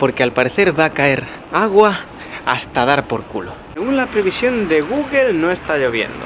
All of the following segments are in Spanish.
porque al parecer va a caer agua hasta dar por culo. Según la previsión de Google, no está lloviendo.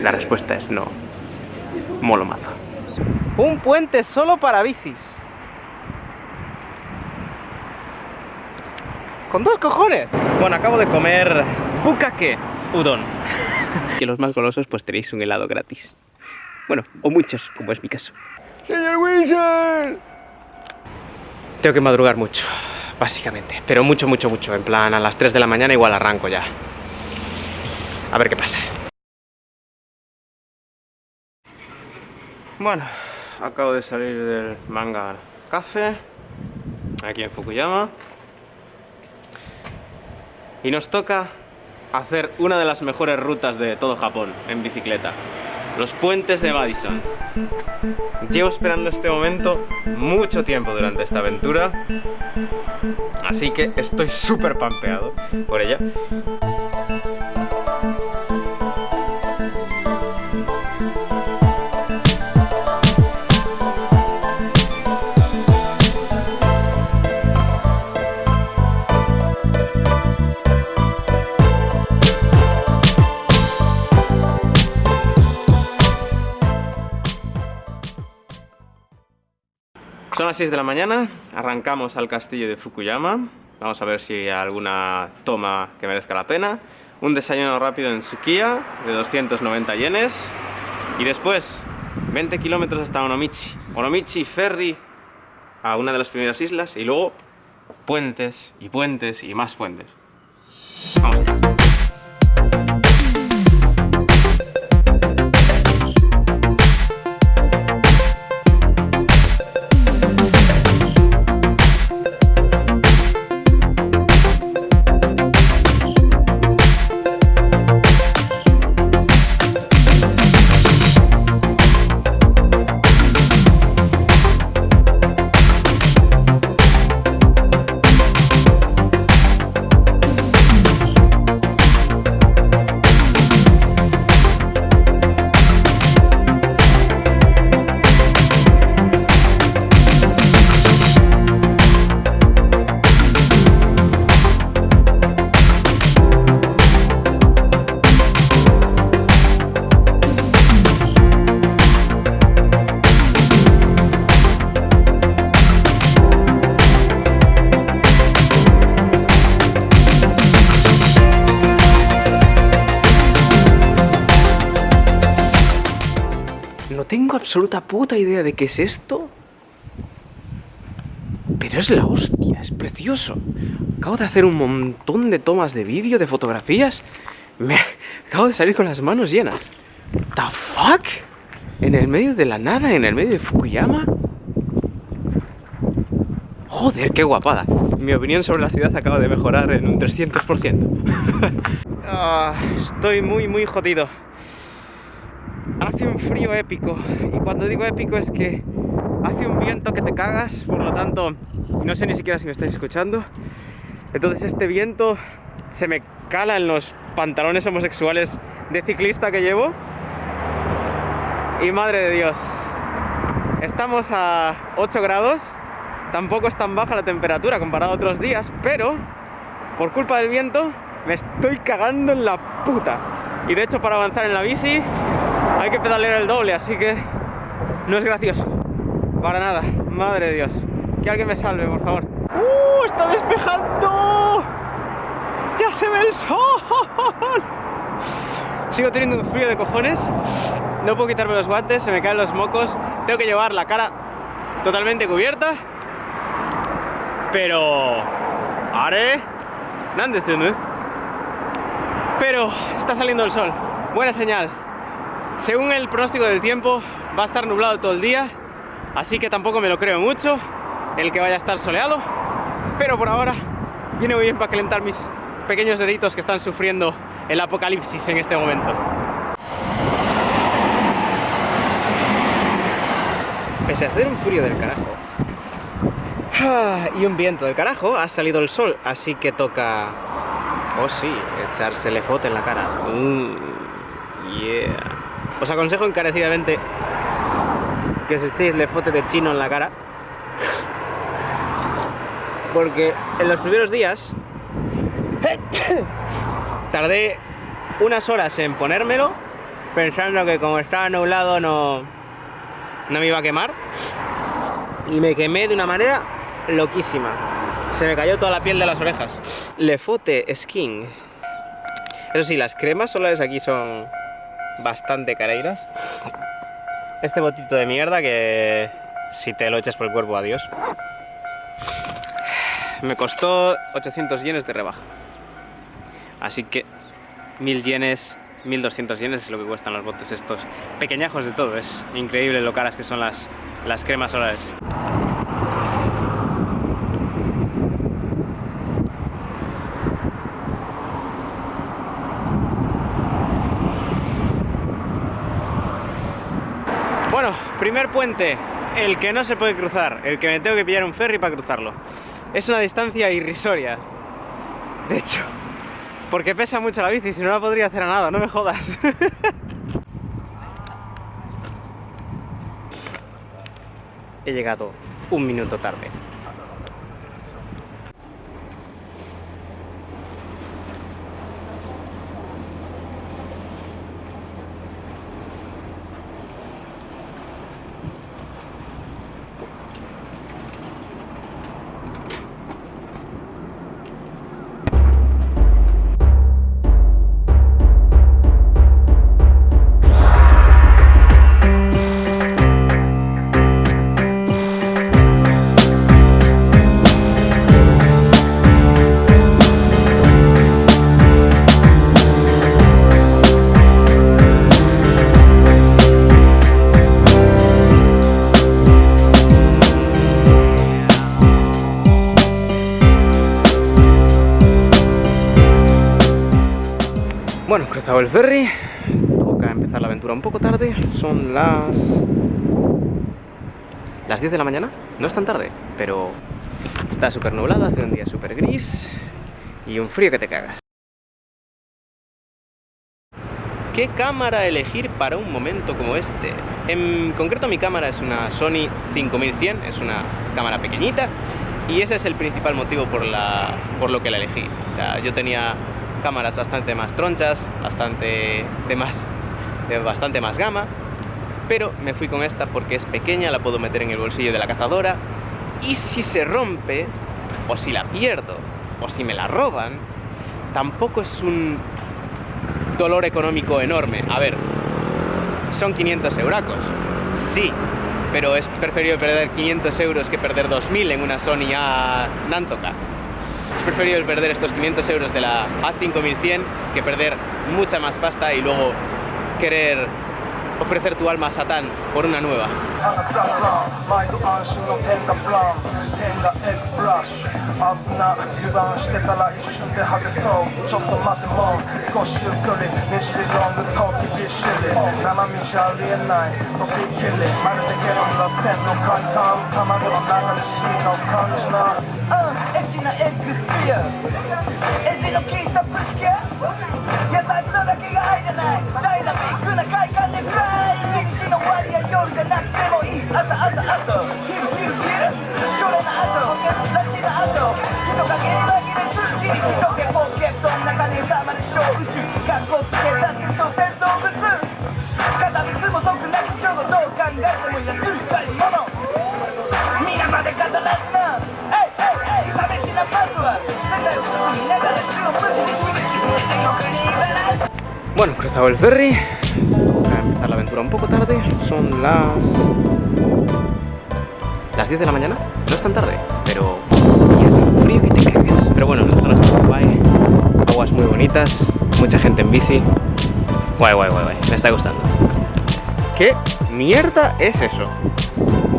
La respuesta es no. Molo mazo. Un puente solo para bicis. ¡Con dos cojones! Bueno, acabo de comer bukake udon. Y los más golosos pues tenéis un helado gratis. Bueno, o muchos, como es mi caso. ¡Señor Wilson! Tengo que madrugar mucho, básicamente. Pero mucho. En plan, a las 3 de la mañana igual arranco ya. A ver qué pasa. Bueno, acabo de salir del Manga Café, aquí en Fukuyama. Y nos toca hacer una de las mejores rutas de todo Japón en bicicleta. Los puentes de Madison. Llevo esperando este momento mucho tiempo durante esta aventura, así que estoy súper pampeado por ella. Son las 6 de la mañana, arrancamos al castillo de Fukuyama. Vamos a ver si hay alguna toma que merezca la pena. Un desayuno rápido en Sukiya de 290 yenes. Y después 20 kilómetros hasta Onomichi. Onomichi ferry a una de las primeras islas. Y luego puentes y puentes y más puentes. Vamos allá. No tengo absoluta puta idea de qué es esto, pero es la hostia, es precioso. Acabo de hacer un montón de tomas de vídeo, de fotografías. Acabo de salir con las manos llenas. ¿The fuck? ¿En el medio de la nada? ¿En el medio de Fukuyama? Joder, qué guapada. Mi opinión sobre la ciudad acaba de mejorar en un 300%. Estoy muy jodido. Hace un frío épico, y cuando digo épico es que hace un viento que te cagas, por lo tanto, no sé ni siquiera si me estáis escuchando. Entonces este viento se me cala en los pantalones homosexuales de ciclista que llevo. Y madre de Dios, estamos a 8 grados, tampoco es tan baja la temperatura comparado a otros días, pero por culpa del viento me estoy cagando en la puta. Y de hecho para avanzar en la bici hay que pedalear el doble, así que no es gracioso. Para nada, madre de Dios. Que alguien me salve, por favor. ¡Está despejando! ¡Ya se ve el sol! Sigo teniendo un frío de cojones. No puedo quitarme los guantes, se me caen los mocos. Tengo que llevar la cara totalmente cubierta. Pero... ¡Are! Pero está saliendo el sol. Buena señal. Según el pronóstico del tiempo, va a estar nublado todo el día, así que tampoco me lo creo mucho el que vaya a estar soleado, pero por ahora viene muy bien para calentar mis pequeños deditos que están sufriendo el apocalipsis en este momento. Pese a hacer un frío del carajo y un viento del carajo, ha salido el sol, así que toca, oh sí, echársele foto en la cara. Yeah. Os aconsejo encarecidamente que os echéis le fote de chino en la cara. Porque en los primeros días tardé unas horas en ponérmelo, pensando que como estaba nublado no me iba a quemar. Y me quemé de una manera loquísima. Se me cayó toda la piel de las orejas. Le Fote Skin. Eso sí, las cremas solares aquí son bastante careiras. Este botito de mierda que si te lo echas por el cuerpo, adiós. Me costó 800 yenes de rebaja. Así que 1000 yenes, 1200 yenes es lo que cuestan los botes estos pequeñajos de todo. Es increíble lo caras que son las cremas solares. Bueno, primer puente, el que no se puede cruzar, el que me tengo que pillar un ferry para cruzarlo. Es una distancia irrisoria, de hecho, porque pesa mucho la bici, si no la podría hacer a nada, no me jodas. He llegado un minuto tarde. Bueno, cruzado el ferry, toca empezar la aventura un poco tarde, son las 10 de la mañana, no es tan tarde, pero está súper nublado, hace un día súper gris y un frío que te cagas. ¿Qué cámara elegir para un momento como este? En concreto mi cámara es una Sony 5100, es una cámara pequeñita y ese es el principal motivo por lo que la elegí. O sea, yo tenía cámaras bastante más tronchas, bastante más gama, pero me fui con esta porque es pequeña, la puedo meter en el bolsillo de la cazadora y si se rompe, o si la pierdo, o si me la roban, tampoco es un dolor económico enorme. A ver, son 500 euracos, sí, pero es preferible perder 500 euros que perder 2000 en una Sony A Nantoka. Es preferible perder estos 500 euros de la A5100 que perder mucha más pasta y luego querer ofrecer tu alma a Satán por una nueva. Bueno, cruzado el ferry, voy a empezar la aventura un poco tarde, son las 10 de la mañana, no es tan tarde, pero frío que te cagas. Pero bueno, la zona está guay, aguas muy bonitas, mucha gente en bici, guay, me está gustando. ¿Qué mierda es eso?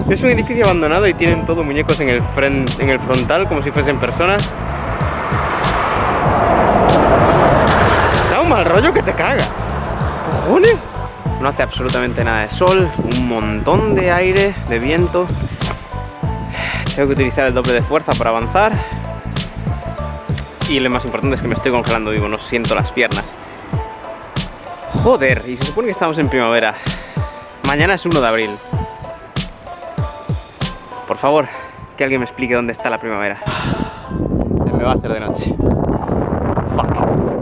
Es un edificio abandonado y tienen todo muñecos en el frontal como si fuesen personas. Da un mal rollo que te cagas. ¿Cojones? No hace absolutamente nada de sol, un montón de aire, de viento. Tengo que utilizar el doble de fuerza para avanzar. Y lo más importante es que me estoy congelando vivo, no siento las piernas. Joder, y se supone que estamos en primavera. Mañana es 1 de abril. Por favor, que alguien me explique dónde está la primavera. Se me va a hacer de noche. Fuck.